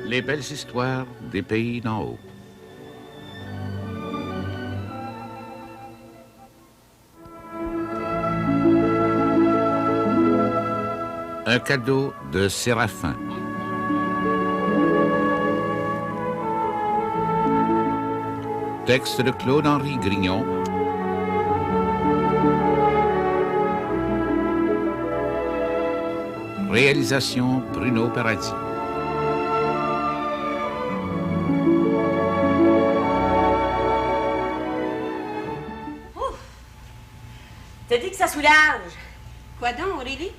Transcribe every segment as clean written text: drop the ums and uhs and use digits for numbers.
Les belles histoires des pays d'en haut. Un cadeau de Séraphin. Texte de Claude-Henri Grignon. Réalisation Bruno Paradis. T'as dit que ça soulage. Quoi donc, Aurélie?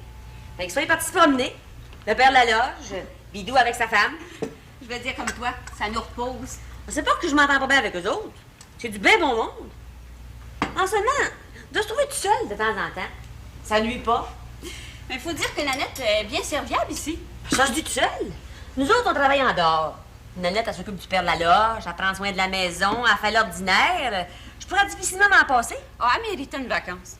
Fait que soyez partis se promener. Le père de la loge, Bidou avec sa femme. Je vais dire comme toi, ça nous repose. C'est pas que je m'entends pas bien avec eux autres. C'est du bien bon monde. En seulement, de se trouver tout seul de temps en temps. Ça nuit pas. Mais il faut dire que Nanette est bien serviable ici. Ça se dit tout seul. Nous autres, on travaille en dehors. Nanette, elle s'occupe du père de la loge, elle prend soin de la maison, elle fait l'ordinaire. Je pourrais difficilement m'en passer. Ah, elle méritait une vacance.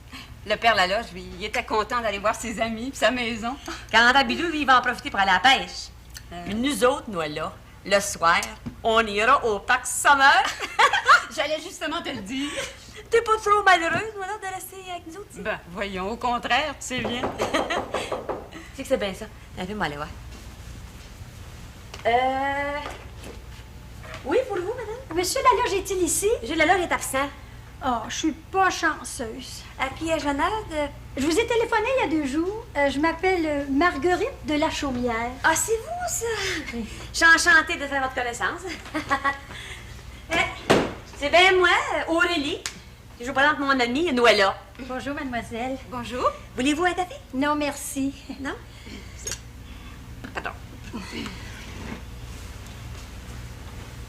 Le père Laloge, lui, il était content d'aller voir ses amis puis sa maison. Quand à Bidou, lui, il va en profiter pour aller à la pêche. Mais nous autres, nous, là, le soir, on ira au parc Summer. J'allais justement te le dire. T'es pas trop malheureuse, moi, là, de rester avec nous autres? Ben, voyons, au contraire, tu sais bien. Tu sais que c'est bien ça. Un peu mal, ouais. Oui, pour vous, madame? Monsieur Laloge est-il ici? Monsieur Laloge est absent. Oh, je suis pas chanceuse. À qui ai-je honneur de... Je vous ai téléphoné il y a 2 jours. Je m'appelle Marguerite de la Chaumière. Ah, c'est vous, ça? Oui. Je suis enchantée de faire votre connaissance. C'est bien moi, Aurélie. Je vous présente mon amie, Noëlla. Bonjour, mademoiselle. Bonjour. Voulez-vous un café? Non, merci. Non? Pardon.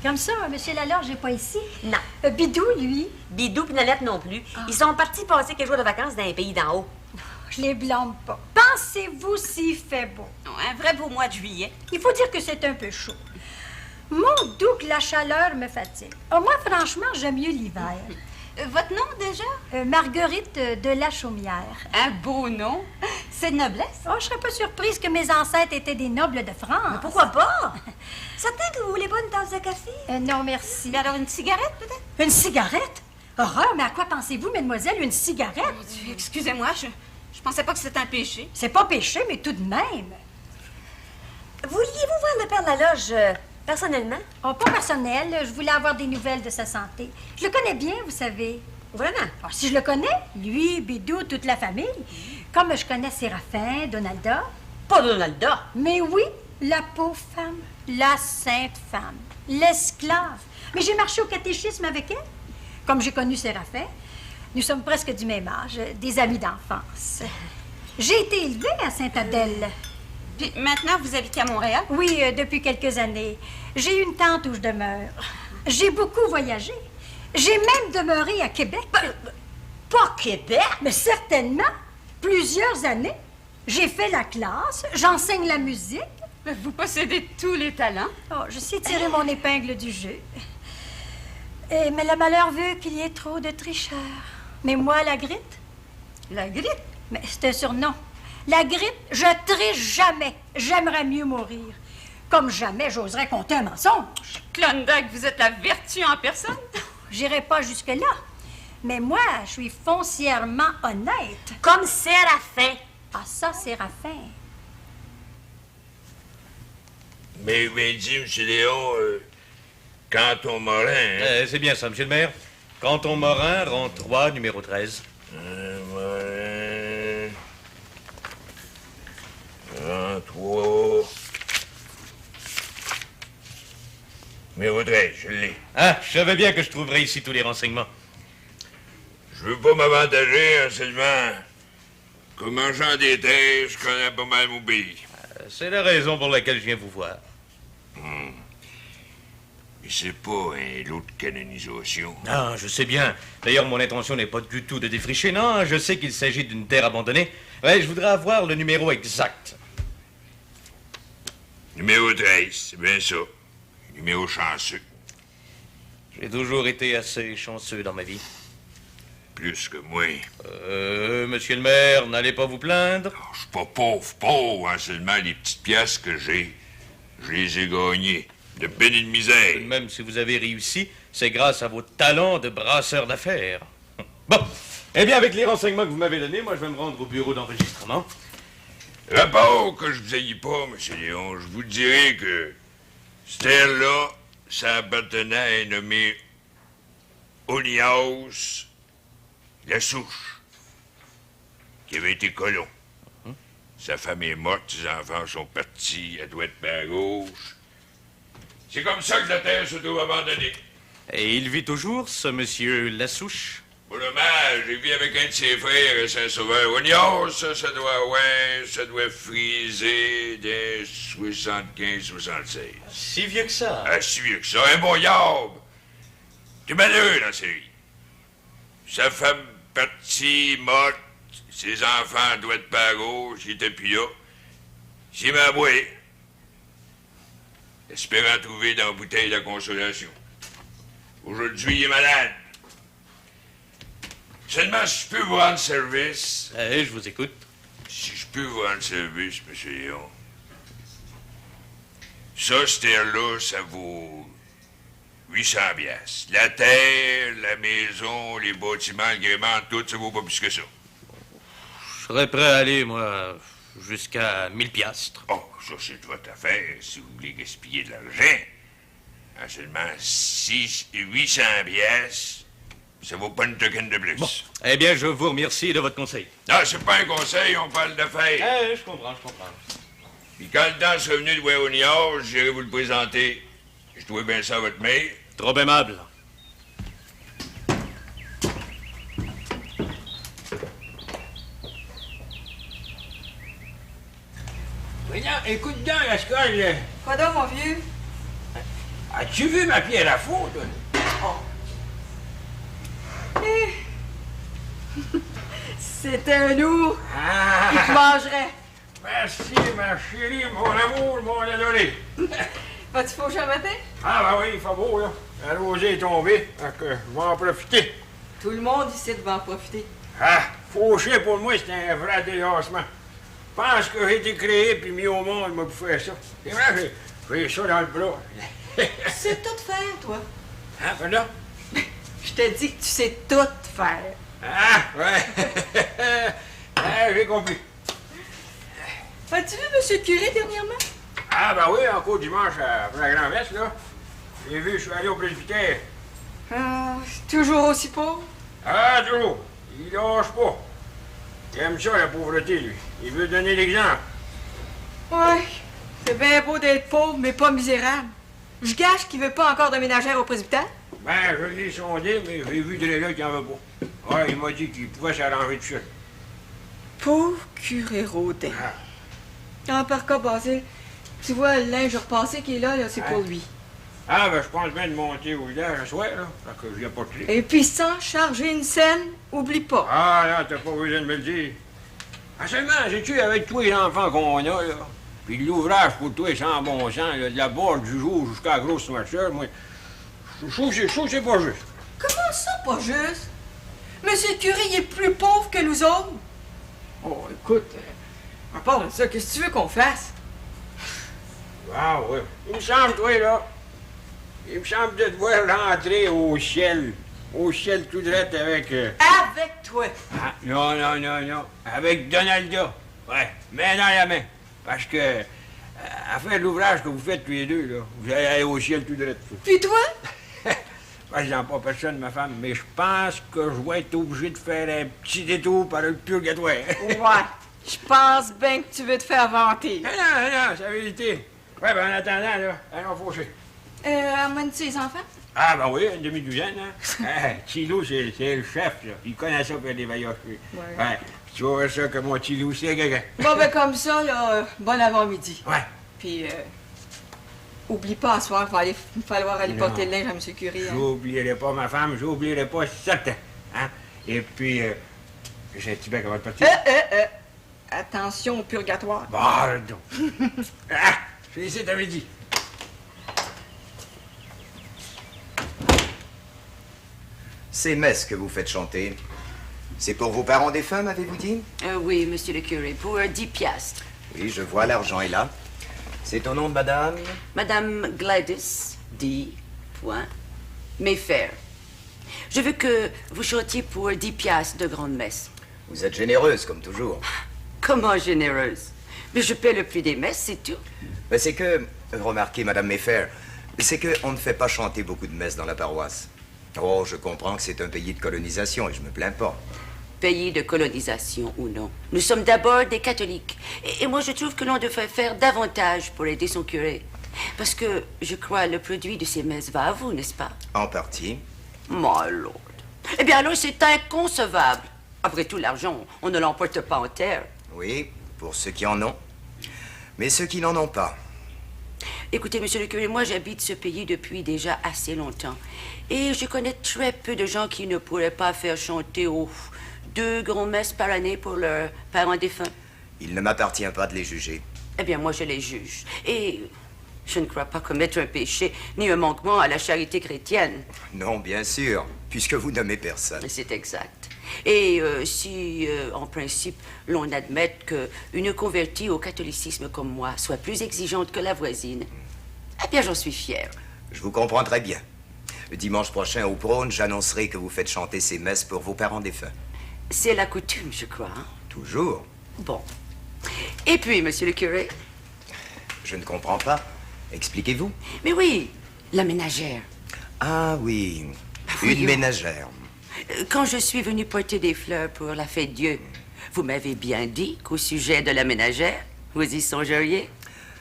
Comme ça, monsieur Laloge n'est pas ici? Non. Bidou, lui? Bidou et Nanette non plus. Ils sont partis passer quelques jours de vacances dans les pays d'en haut. Je les blâme pas. Pensez-vous s'il fait beau? Un vrai beau mois de juillet. Il faut dire que c'est un peu chaud. Mon doux que la chaleur me fatigue. Moi, franchement, j'aime mieux l'hiver. Votre nom, déjà? Marguerite de la Chaumière. Un beau nom. C'est de noblesse. Oh, je serais pas surprise que mes ancêtres étaient des nobles de France. Mais pourquoi pas? Certain que vous voulez pas une tasse de café? Non, merci. Mais alors, une cigarette, peut-être? Une cigarette? Horreur, mais à quoi pensez-vous, mademoiselle, une cigarette? Excusez-moi, je pensais pas que c'était un péché. C'est pas péché, mais tout de même. Vouliez-vous voir le père de la loge personnellement? Oh, pas personnel. Je voulais avoir des nouvelles de sa santé. Je le connais bien, vous savez. Vraiment? Oh, si je le connais, lui, Bidou, toute la famille, comme je connais Séraphin, Donalda. Pas Donalda. Mais oui, la pauvre femme, la sainte femme, l'esclave. Mais j'ai marché au catéchisme avec elle. Comme j'ai connu Séraphin, nous sommes presque du même âge, des amis d'enfance. J'ai été élevée à Sainte-Adèle. Puis maintenant, vous habitez à Montréal? Oui, depuis quelques années. J'ai une tante où je demeure. J'ai beaucoup voyagé. J'ai même demeuré à Québec. Pas Québec? Mais certainement. Plusieurs années. J'ai fait la classe, j'enseigne la musique. Vous possédez tous les talents. Oh, je sais tirer mon épingle du jeu. Mais le malheur veut qu'il y ait trop de tricheurs. Mais moi, la gritte? La gritte? Mais c'est un surnom. La gritte, je triche jamais. J'aimerais mieux mourir. Comme jamais j'oserais compter un mensonge. Klondike, vous êtes la vertu en personne. J'irai pas jusque-là. Mais moi, je suis foncièrement honnête. Comme Séraphin. Ah, ça, Séraphin. Mais dis, M. Léon, Canton Morin... Hein? C'est bien ça, monsieur le maire. Canton Morin, rang 3, numéro 13. Morin... Rang 3... Numéro 13, je l'ai. Ah, je savais bien que je trouverais ici tous les renseignements. Je veux pas m'avantager, hein, seulement... Comme agent des terres, je connais pas mal mon pays. C'est la raison pour laquelle je viens vous voir. Mais c'est pas un lot de canonisation. Ah, je sais bien. D'ailleurs, mon intention n'est pas du tout de défricher. Non, je sais qu'il s'agit d'une terre abandonnée. Ouais, je voudrais avoir le numéro exact. Numéro 13, c'est bien ça. Numéro chanceux. J'ai toujours été assez chanceux dans ma vie. Plus que moi. Monsieur le maire, n'allez pas vous plaindre. Je suis pas pauvre, hein, seulement les petites pièces que j'ai. Je les ai gagnés. De peine et de misère. Même si vous avez réussi, c'est grâce à vos talents de brasseur d'affaires. Bon, eh bien, avec les renseignements que vous m'avez donnés, moi, je vais me rendre au bureau d'enregistrement. Rapport que je vous haïs pas, M. Léon, je vous dirai que cette terre-là, ça appartenait à un nommé Onias Lassouche, qui avait été colon. Sa femme est morte, ses enfants sont partis, elle doit être par gauche. C'est comme ça que la terre se trouve abandonnée. Et il vit toujours, ce monsieur Lassouche? Pour le mal, j'ai vu avec un de ses frères, Saint-Sauveur. Onias, ça doit friser dès 75-76. Si vieux que ça? Ah, si vieux que ça, un bon yard. T'es malheureux dans sa vie. Sa femme partie, morte, ses enfants doivent être par gauche, il était plus là. C'est ma boîte. Espérant trouver dans la bouteille la consolation. Aujourd'hui, il est malade. Seulement, si je peux vous rendre service... Je vous écoute. Si je peux vous rendre service, M. Léon. Ça, cette terre-là, ça vaut 800 piastres. La terre, la maison, les bâtiments, le gréement, tout, ça vaut pas plus que ça. Je serais prêt à aller, moi, jusqu'à 1000 piastres. Oh, ça, c'est votre affaire, si vous voulez gaspiller de l'argent. En seulement 800 piastres, ça vaut pas une token de plus. Bon, eh bien, je vous remercie de votre conseil. Non, c'est pas un conseil, on parle d'affaires. Je comprends. Puis quand le temps sera venu de voir Onias, j'irai vous le présenter. Je trouvais bien ça à votre mail. Trop aimable. Voyons, écoute donc, Lascolle. Quoi donc, mon vieux? As-tu vu ma pierre à fondre? C'était un lourd Ah! qui te mangerait. Merci, ma chérie, mon amour, mon adoré. Vas-tu faucher un matin? Ah, ben oui, il fait beau, là. La rosée est tombée, donc je vais en profiter. Tout le monde ici va en profiter. Ah, faucher pour moi, c'est un vrai délassement. Je pense que j'ai été créé puis mis au monde, moi, pour faire ça. C'est vrai, j'ai ça dans le bras. C'est tout faire, toi. Hein, pardon? Je te dis que tu sais tout faire. Ah, ouais. Ah, j'ai compris. As-tu vu M. le curé dernièrement? Ah, ben oui, encore dimanche, après la grand-messe, là. J'ai vu, je suis allé au presbytère. Ah, toujours aussi pauvre? Ah, toujours. Il lâche pas. Il aime ça, la pauvreté, lui. Il veut donner l'exemple. Ouais, c'est bien beau d'être pauvre, mais pas misérable. Je gâche qu'il veut pas encore de ménagère au presbytère? Ben, je l'ai sondé, mais j'ai vu de là qu'il en veut pas. Ouais, il m'a dit qu'il pouvait s'arranger tout seul. Pauvre curé Rodin. Ah, par cas, Basile, tu vois, le linge repassé qui est là, c'est pour lui. Ah, ben, je pense bien de monter au village ce soir, là. Parce que je lui apporte les. Et puis sans charger une scène, oublie pas. Ah, là, t'as pas besoin de me le dire. Ah, seulement, sais-tu, avec tous les enfants qu'on a, là, puis l'ouvrage pour toi sans bon sens, là, de la barre du jour jusqu'à la grosse noirceur, moi, je trouve que c'est pas juste. Comment ça, pas juste? Monsieur le curé, il est plus pauvre que nous autres. Oh, écoute, à part de ça, qu'est-ce que tu veux qu'on fasse? Ah, ouais. Il me semble, toi, là, il me semble de te voir rentrer au ciel tout droit avec... Avec toi. Ah, non, avec Donalda. Ouais, main dans la main. Parce que, à faire l'ouvrage que vous faites tous les deux, là, vous allez aller au ciel tout droit. Puis toi? Moi, je n'en pas personne, ma femme, mais je pense que je vais être obligé de faire un petit détour par le purgatoire. Ouais. Je pense bien que tu veux te faire vanter. Non, c'est la vérité. Ouais, ben en attendant, là, allons faucher. Amènes-tu les enfants? Ah, ben oui, une demi-douzaine, hein. Chilou, c'est le chef, là. Il connaît ça pour des vaillots. Ouais. Tu vas voir ça que mon Chilou, c'est quelqu'un. Bon, ben comme ça, là, bon avant-midi. Ouais. Puis, oublie pas, à soir, il va falloir aller Non. porter le linge à M. Curie. Hein? J'oublierai pas ma femme, j'oublierai pas certain. Hein? Et puis, j'ai un petit bec avant de partir. Attention au purgatoire. Pardon. Ah, c'est ici, t'avais dit. Ces messes que vous faites chanter, c'est pour vos parents défunts, m'avez-vous dit? Oui, monsieur le curé, pour 10 piastres. Oui, je vois, l'argent est là. C'est ton nom de madame? Madame Gladys D. Mayfair. Je veux que vous chantiez pour 10 piastres de grande messe. Vous êtes généreuse, comme toujours. Comment généreuse? Mais je paie le prix des messes, c'est tout. Ben, c'est que, remarquez, madame Mayfair, c'est qu'on ne fait pas chanter beaucoup de messes dans la paroisse. Oh, je comprends que c'est un pays de colonisation et je me plains pas. Pays de colonisation ou non, nous sommes d'abord des catholiques. Et moi, je trouve que l'on devrait faire davantage pour aider son curé. Parce que, je crois, le produit de ces messes va à vous, n'est-ce pas? En partie. My Lord. Eh bien, alors, c'est inconcevable. Après tout, l'argent, on ne l'emporte pas en terre. Oui, pour ceux qui en ont. Mais ceux qui n'en ont pas. Écoutez, monsieur le curé, moi, j'habite ce pays depuis déjà assez longtemps. Et je connais très peu de gens qui ne pourraient pas faire chanter 2 grands-messes par année pour leurs parents défunts. Il ne m'appartient pas de les juger. Eh bien, moi, je les juge. Et je ne crois pas commettre un péché ni un manquement à la charité chrétienne. Non, bien sûr, puisque vous nommez personne. C'est exact. Et si, en principe, l'on admette qu'une convertie au catholicisme comme moi soit plus exigeante que la voisine, eh bien, j'en suis fière. Je vous comprends très bien. Le dimanche prochain, au prône, j'annoncerai que vous faites chanter ces messes pour vos parents défunts. C'est la coutume, je crois. Hein? Toujours. Bon. Et puis, monsieur le curé? Je ne comprends pas. Expliquez-vous. Mais oui, la ménagère. Ah oui, Voyons. une ménagère. Quand je suis venue porter des fleurs pour la fête Dieu, vous m'avez bien dit qu'au sujet de la ménagère, vous y songeriez?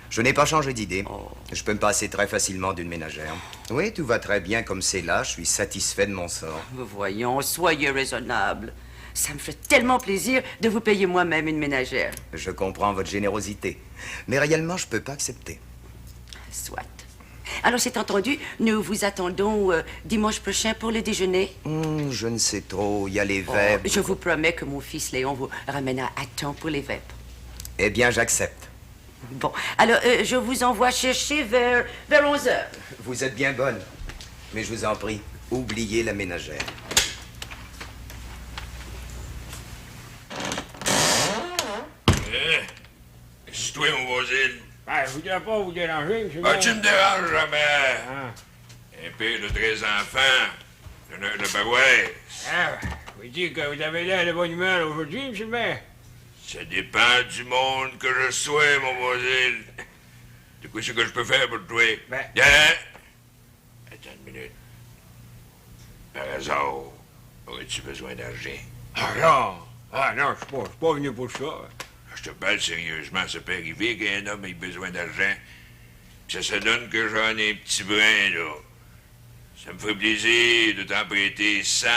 Je n'ai pas changé d'idée. Oh. Je peux me passer très facilement d'une ménagère. Oui, tout va très bien comme c'est là. Je suis satisfait de mon sort. Voyons, soyez raisonnable. Ça me fait tellement plaisir de vous payer moi-même une ménagère. Je comprends votre générosité. Mais réellement, je peux pas accepter. Soit. Alors, c'est entendu, nous vous attendons dimanche prochain pour le déjeuner. Je ne sais trop. Il y a les Oh, vêpres. je vous promets que mon fils Léon vous ramènera à temps pour les vêpres. Eh bien, j'accepte. Bon, alors, je vous envoie chercher vers 11 heures. Vous êtes bien bonne. Mais je vous en prie, oubliez la ménagère. C'est toi, mon voisin. Ben, je voudrais pas vous déranger, monsieur. Ah, tu me déranges jamais. Ah. Un père de 13 enfants, l'honneur de Barouais. Ah, vous dites que vous avez l'air de bonne humeur aujourd'hui, monsieur le maire. Ça dépend du monde que je sois, mon voisin. De quoi c'est que je peux faire pour toi? Ben- Hein? Attends une minute. Par hasard, aurais-tu besoin d'argent? Ah non, je suis pas venu pour ça. Je te parle sérieusement, ça peut arriver qu'un homme ait besoin d'argent. Puis ça se donne que j'en ai un petit brin, là. Ça me fait plaisir de t'en prêter 100,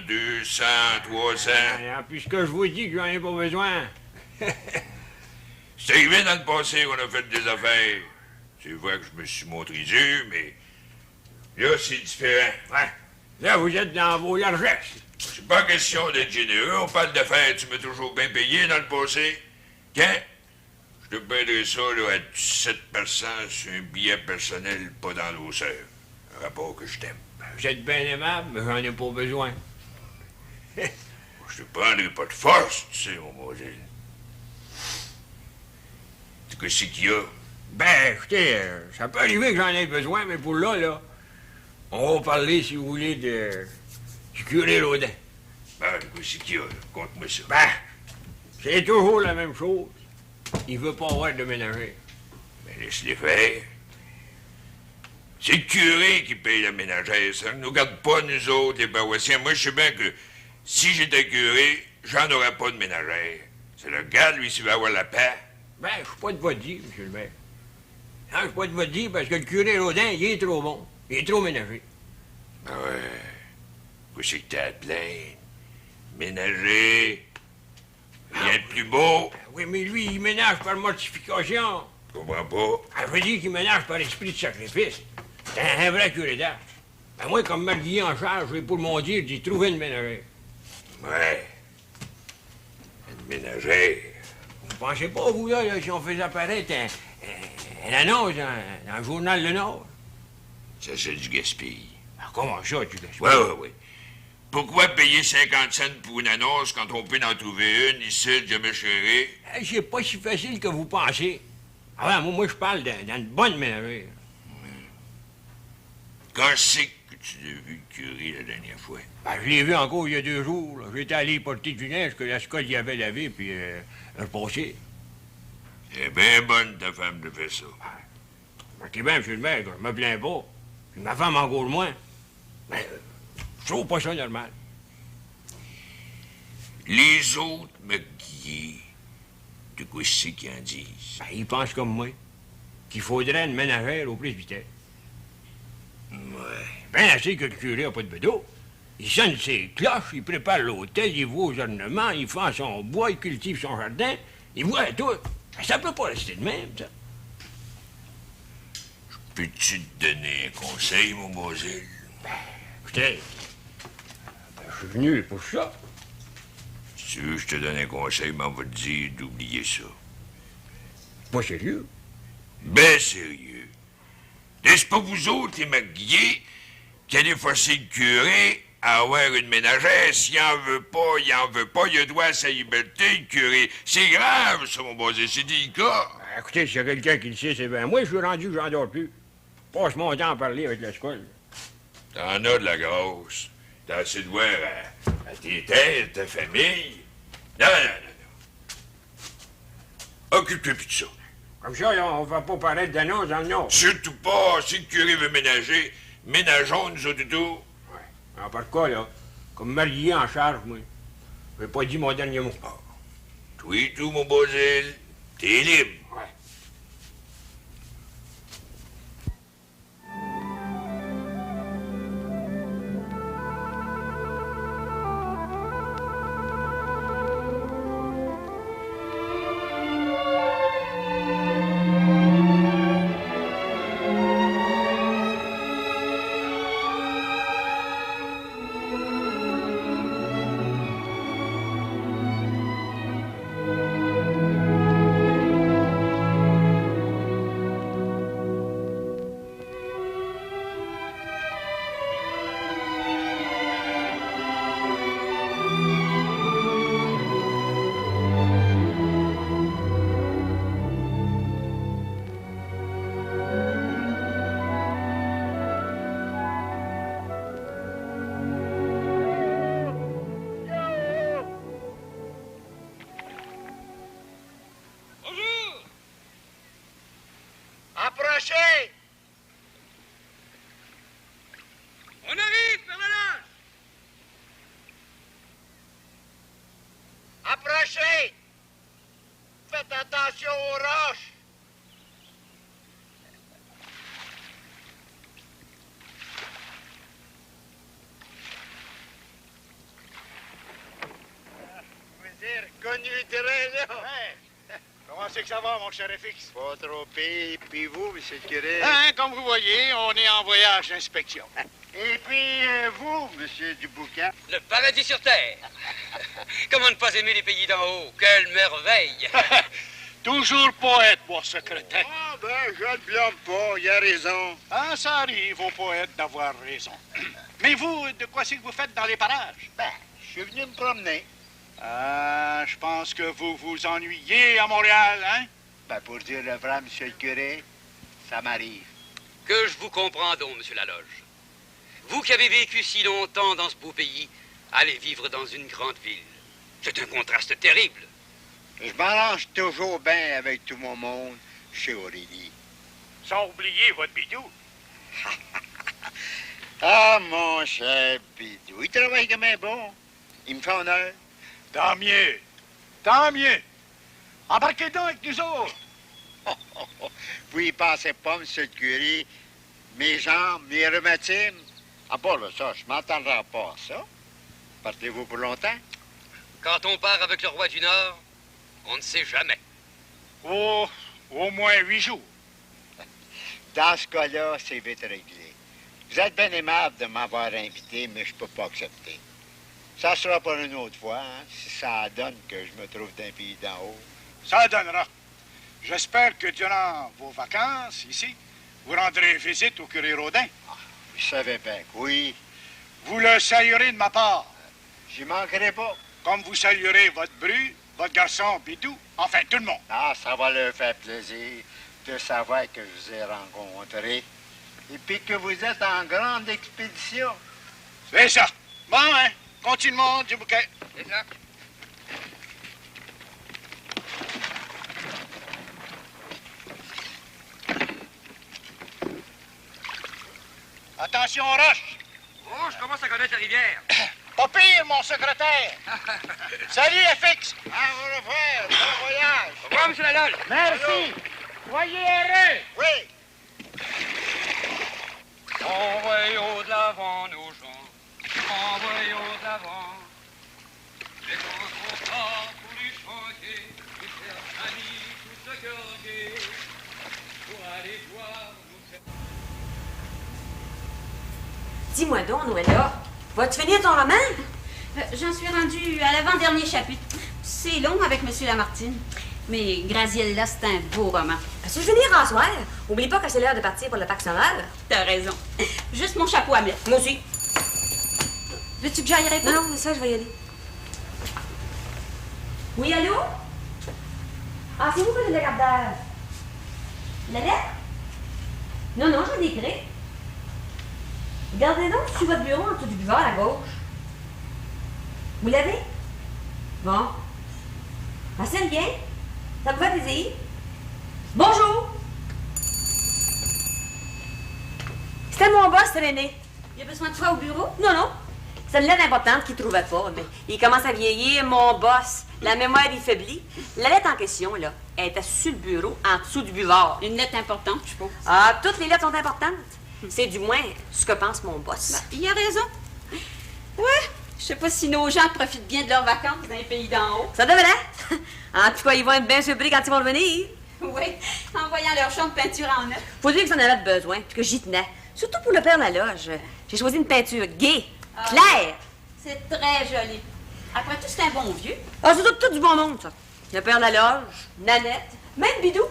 200, 300. Ah, puisque je vous dis que j'en ai pas besoin. C'est arrivé dans le passé qu'on a fait des affaires. C'est vrai que je me suis montré dur, mais là, c'est différent. Ouais. Là, vous êtes dans vos largesses. C'est pas question d'être généreux. On parle d'affaires. Tu m'as toujours bien payé dans le passé. Quand? Je te paierai ça là, à 17% sur un billet personnel pas dans l'osseur. Un rapport que je t'aime. Vous êtes bien aimable, mais j'en ai pas besoin. Je te prendrai pas de force, tu sais, mon voisin. Qu'est-ce qu'il y a? Ben, écoutez, ça peut arriver que j'en ai besoin, mais pour là, on va parler, si vous voulez, du curé Laudin. Ben, qu'est-ce qu'il y a? Là? Conte-moi ça. Ben, c'est toujours la même chose. Il veut pas avoir de ménager. Ben, laisse-les faire. C'est le curé qui paye la ménagère. Ça ne nous garde pas, nous autres, les paroissiens. Moi, je sais bien que si j'étais curé, j'en aurais pas de ménagère. C'est le gars, lui, s'il veut avoir la paix. Ben, je suis pas de votre dit, monsieur le maire. Non, je suis pas de votre dit parce que le curé Laudin, il est trop bon. Il est trop ménager. Ben ouais. Qu'est-ce que t'as à te plaindre? Ménager. Rien de plus beau. Ben oui, mais lui, il ménage par mortification. Je comprends pas. Ça veut dire qu'il ménage par esprit de sacrifice. C'est un vrai curé d'art. Ben moi, comme marguillier en charge, j'ai pour mon dire, j'ai trouvé une ménagère. Ouais. Une ménagère. Vous pensez pas, vous, là, si on faisait apparaître une annonce dans le journal Le Nord? Ça, c'est du gaspille. Ah, comment ça, tu gaspilles? Ouais. Pourquoi payer 50 cents pour une annonce quand on peut en trouver une ici, jamais chérée? C'est pas si facile que vous pensez. Ah ouais, moi je parle d'une bonne ménagère. Quand c'est que tu l'as vu le curé la dernière fois? Ben, je l'ai vu encore il y a 2 jours. là. J'étais allé porter du linge que la scolle y avait lavé, puis je passais. Elle est bien bonne, ta femme, de faire ça. Ben, t'es bien, monsieur le maire, je me plains pas. Puis ma femme encore le moins. Ben, je trouve pas ça normal. Les autres McGuire, de quoi c'est qu'ils en disent? Ben, ils pensent comme moi, qu'il faudrait une ménagère au presbytère. Ouais. Ben assez que le curé a pas de bédo. Il sonne ses cloches, il prépare l'hôtel, il voit aux ornements, il fend son bois, il cultive son jardin, il voit tout. Ça peut pas rester de même, ça. Peux-tu te donner un conseil, mon Basile? Écoutez, je suis venu pour ça. Si tu veux que je te donne un conseil, m'en va te dire d'oublier ça. Pas sérieux? Ben sérieux. N'est-ce pas vous autres, les McGuire, qui allez forcer le curé à avoir une ménagère? S'il en veut pas, il en veut pas, il a droit à sa liberté, le curé. C'est grave, ça, mon Basile, c'est délicat. Ben, écoutez, s'il y a quelqu'un qui le sait, c'est bien. Moi, je suis rendu que j'en dors plus. Passe mon temps à parler avec la scolle. T'en as de la grosse. T'as assez de voir à tes terres, ta famille. Non. Occupe-toi plus de ça. Comme ça, on va pas paraître d'annonce dans le Nord. Surtout pas, si le curé veut ménager, ménageons nous autres tout. Ouais. Alors, par quoi, là? Comme marié en charge, moi. Je n'ai pas dit mon dernier mot. Toi et tout, mon Basile, t'es libre. Ouais. Approchez! On arrive, Père Laloche! Approchez! Faites attention aux roches! Vous avez reconnu le terrain, là? Ouais. Comment c'est que ça va, mon cher FX? Pas trop pire. Puis vous, monsieur le curé? Hein, comme vous voyez, on est en voyage d'inspection. Et puis, vous, monsieur Duboucan? Le paradis sur terre. Comment ne pas aimer les pays d'en haut? Quelle merveille! Toujours poète, mon secrétaire. Ah, ben, je ne blâme pas, il a raison. Ah, ça arrive aux poètes d'avoir raison. Mais vous, de quoi c'est que vous faites dans les parages? Ben, je suis venu me promener. Ah, je pense que vous vous ennuyez à Montréal, hein? Ben, pour dire le vrai, monsieur le curé, ça m'arrive. Que je vous comprends donc, monsieur Laloge. Vous qui avez vécu si longtemps dans ce beau pays, allez vivre dans une grande ville. C'est un contraste terrible. Je m'arrange toujours bien avec tout mon monde chez Aurélie. Sans oublier votre bidou. Ah, mon cher Bidou, il travaille comme un bon. Il me fait honneur. Tant mieux. Tant mieux. Embarquez donc avec nous autres. Vous y pensez pas, monsieur le curé. Mes jambes, mes rhumatismes. À part de ça, je m'attendrai pas à ça. Partez-vous pour longtemps? Quand on part avec le roi du Nord, on ne sait jamais. Oh, au moins 8 jours. Dans ce cas-là, c'est vite réglé. Vous êtes bien aimable de m'avoir invité, mais je peux pas accepter. Ça sera pour une autre fois, hein, si ça donne que je me trouve d'un pays d'en haut. Ça donnera. J'espère que durant vos vacances, ici, vous rendrez visite au curé Rodin. Vous savez bien que oui. Vous le saluerez de ma part. J'y manquerai pas. Comme vous saluerez votre bru, votre garçon, Bidou, enfin tout le monde. Ah, ça va leur faire plaisir. de savoir que je vous ai rencontré et puis que vous êtes en grande expédition. C'est ça. Bon, hein? Continuons du bouquet. C'est ça. Attention, roche. Oh, je commence à connaître la rivière. Pas pire, mon secrétaire. Salut, FX. À vous revoir. Bon voyage. Au revoir, monsieur Laloche. Merci. Soyez heureux. Oui. Envoyons de l'avant nos gens. Envoyons de l'avant. Les gens sont forts pour lui chanter. Nous cherchons amis, tout ce cœur pour aller voir nous faire. Dis-moi donc, Noëlla, vas-tu finir ton roman? J'en suis rendue à l'avant-dernier chapitre. C'est long avec M. Lamartine. Mais Graziella, c'est un beau roman. Peux-tu finir en soir? Oublie pas que c'est l'heure de partir pour le parc sonore. T'as raison. Juste mon chapeau à mettre. Moi aussi. Veux-tu que j'aille répondre? Non, c'est ça, je vais y aller. Oui, allô? Ah, c'est vous que le gardeur. La lettre? Non, non, j'en ai écrit. Regardez donc sur votre bureau en dessous du buvard à gauche. Vous l'avez? Bon. Ah, c'est rien. Ça me fait plaisir. Bonjour. C'était mon boss, René. Il y a besoin de toi au bureau? Non, non. C'est une lettre importante qu'il ne trouvait pas, mais il commence à vieillir, mon boss. La mémoire est faiblie. La lettre en question, là, elle était sur le bureau, en dessous du buvard. Une lettre importante, je suppose. Ah, toutes les lettres sont importantes. C'est du moins ce que pense mon boss. Il a raison. Ouais. Je sais pas si nos gens profitent bien de leurs vacances dans les pays d'en haut. Ça devrait. En tout cas, ils vont être bien surpris quand ils vont revenir. Oui, en voyant leur champ de peinture en neuf. Faut dire que j'en avais besoin, puis que j'y tenais. Surtout pour le Père Laloge. J'ai choisi une peinture gaie, claire. C'est très joli. Après tout, c'est un bon vieux. Ah, c'est tout du bon monde, ça. Le Père Laloge, Nanette, même Bidou.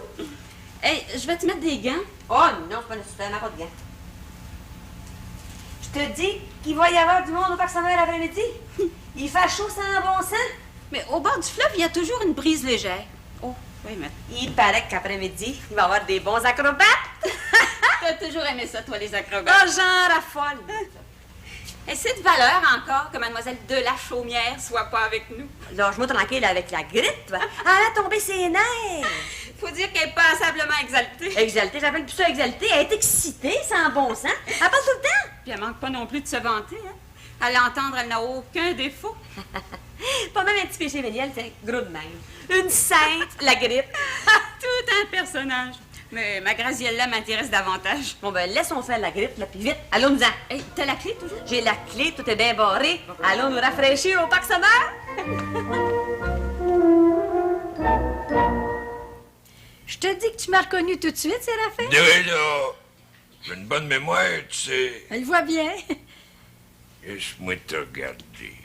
Hey, je vais te mettre des gants. Oh non, c'est pas nécessairement pas de gants. Je te dis qu'il va y avoir du monde au parc Samuel l'après-midi. Il fait chaud sans bon sens. Mais au bord du fleuve, il y a toujours une brise légère. Oh, oui, mais... Il paraît qu'après-midi, il va y avoir des bons acrobates. T'as toujours aimé ça, toi, les acrobates. Oh, genre raffole. Et c'est de valeur encore que mademoiselle de la Chaumière soit pas avec nous. Lâche-moi tranquille avec la grippe. Elle a tombé ses nerfs. Faut dire qu'elle est passablement exaltée. Exaltée, j'appelle plus ça exaltée. Elle est excitée, sans bon sens. Elle parle tout le temps. Puis elle manque pas non plus de se vanter, hein. À l'entendre, elle n'a aucun défaut. Pas même un petit péché véniel, c'est gros de même. Une sainte, la grippe. Tout un personnage. Mais ma Graziella m'intéresse davantage. Bon, ben, laissons faire la grippe, là, puis vite, allons-nous-en. Hey, t'as la clé, toujours? J'ai la clé, tout est bien barré. Allons nous rafraîchir au parc Summer. Je te dis que tu m'as reconnu tout de suite, Séraphin. Là, j'ai une bonne mémoire, tu sais. Elle voit bien. Laisse-moi te regarder.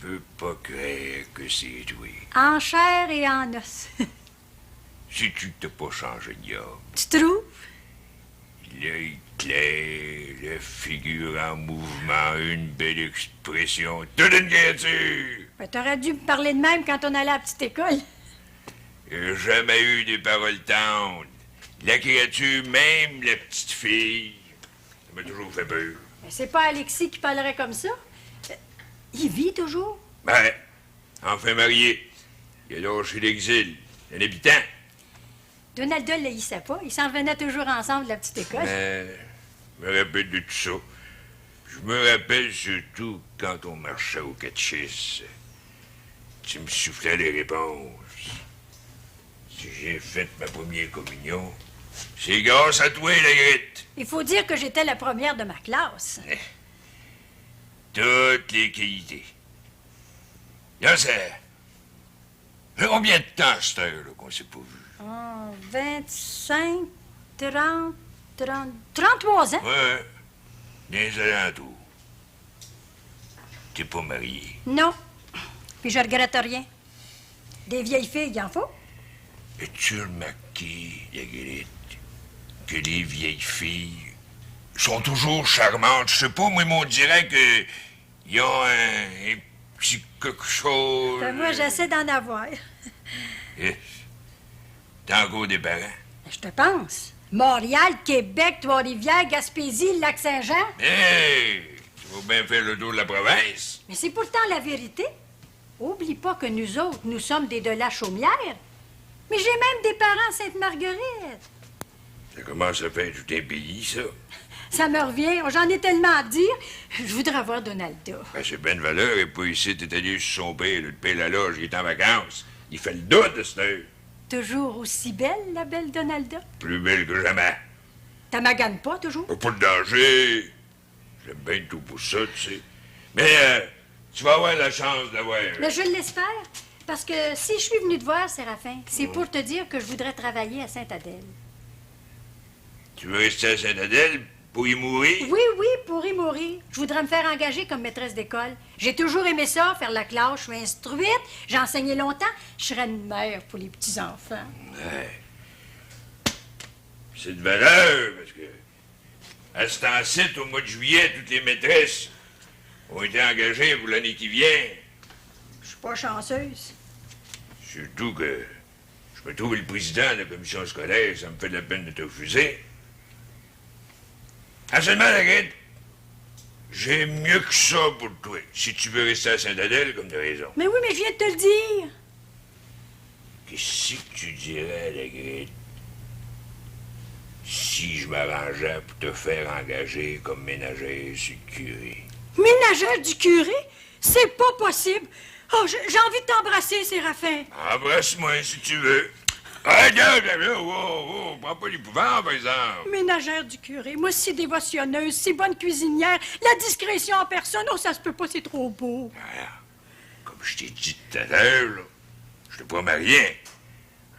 Je peux pas croire que c'est toi. En chair et en os. Si tu t'as pas changé de job. Tu trouves? L'œil clair, la figure en mouvement, une belle expression, toute une créature. Ben, t'aurais dû me parler de même quand on allait à la petite école. J'ai jamais eu des paroles tendres. La créature, même la petite fille, ça m'a toujours fait peur. Ben, c'est pas Alexis qui parlerait comme ça. Il vit toujours? Ben, enfin marié. Il a lâché l'exil. Un habitant. Donalda le haïssait pas. Ils s'en revenaient toujours ensemble de la petite école. Mais, je me rappelle de tout ça. Je me rappelle surtout quand on marchait au catéchisme. Tu me soufflais les réponses. Si j'ai fait ma première communion, c'est grâce à toi, la gritte. Il faut dire que j'étais la première de ma classe. Toutes les qualités. Là, c'est... Combien de temps, cette heure-là, qu'on s'est pas vu? 25, 30, 33 ans. Ouais, des alentours. T'es pas marié. Non. Puis je regrette rien. Des vieilles filles, il en faut. As-tu remarqué, la guérite, que les vieilles filles sont toujours charmantes? Je sais pas, moi, on dirait que ils ont un petit quelque chose... Ben, moi, j'essaie d'en avoir. T'as encore des parents? Je te pense. Montréal, Québec, Trois-Rivières, Gaspésie, Lac-Saint-Jean. Hey! Tu vas bien faire le tour de la province? Mais c'est pourtant la vérité. Oublie pas que nous autres, nous sommes des de la Chaumière. Mais j'ai même des parents à Sainte-Marguerite. Ça commence à faire tout un pays, ça. Ça me revient. J'en ai tellement à dire. Je voudrais avoir Donalda. Ben, c'est ben de valeur, et pas ici, t'es allé sur son père, le paye la loge, il est en vacances. Il fait le dos de cette heure. Toujours aussi belle, la belle Donalda. Plus belle que jamais. T'as magane pas, toujours? Pas de danger. J'aime bien tout pour ça, tu sais. Mais tu vas avoir la chance d'avoir... Mais je l'espère. Parce que si je suis venue te voir, Séraphin, c'est pour te dire que je voudrais travailler à Sainte-Adèle. Tu veux rester à Sainte-Adèle pour y mourir? Oui, oui, pour y mourir. Je voudrais me faire engager comme maîtresse d'école. J'ai toujours aimé ça, faire la classe. Je suis instruite, j'ai enseigné longtemps. Je serais une mère pour les petits-enfants. Ouais. C'est de valeur, parce que à ce temps-ci, au mois de juillet, toutes les maîtresses ont été engagées pour l'année qui vient. Je suis pas chanceuse. Surtout que je me trouve le président de la commission scolaire, ça me fait de la peine de te refuser. Ah, seulement, Laguette, j'ai mieux que ça pour toi, si tu veux rester à Sainte-Adèle, comme tu as raison. Mais oui, mais je viens de te le dire. Qu'est-ce que tu dirais, Laguette, si je m'arrangeais pour te faire engager comme ménagère sur le curé? Ménagère du curé? C'est pas possible. Oh, j'ai envie de t'embrasser, Séraphin. Embrasse-moi si tu veux. Ah, regarde, prends pas l'épouvante, par exemple. Ménagère du curé, moi si dévotionneuse, si bonne cuisinière, la discrétion en personne, oh, ça se peut pas, c'est trop beau. Voilà. Comme je t'ai dit tout à l'heure, là, je te promets rien.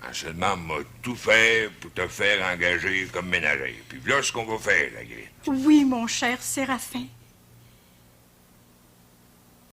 En seulement, m'a tout fait pour te faire engager comme ménagère. Puis là, ce qu'on va faire, la grille. Oui, mon cher Séraphin.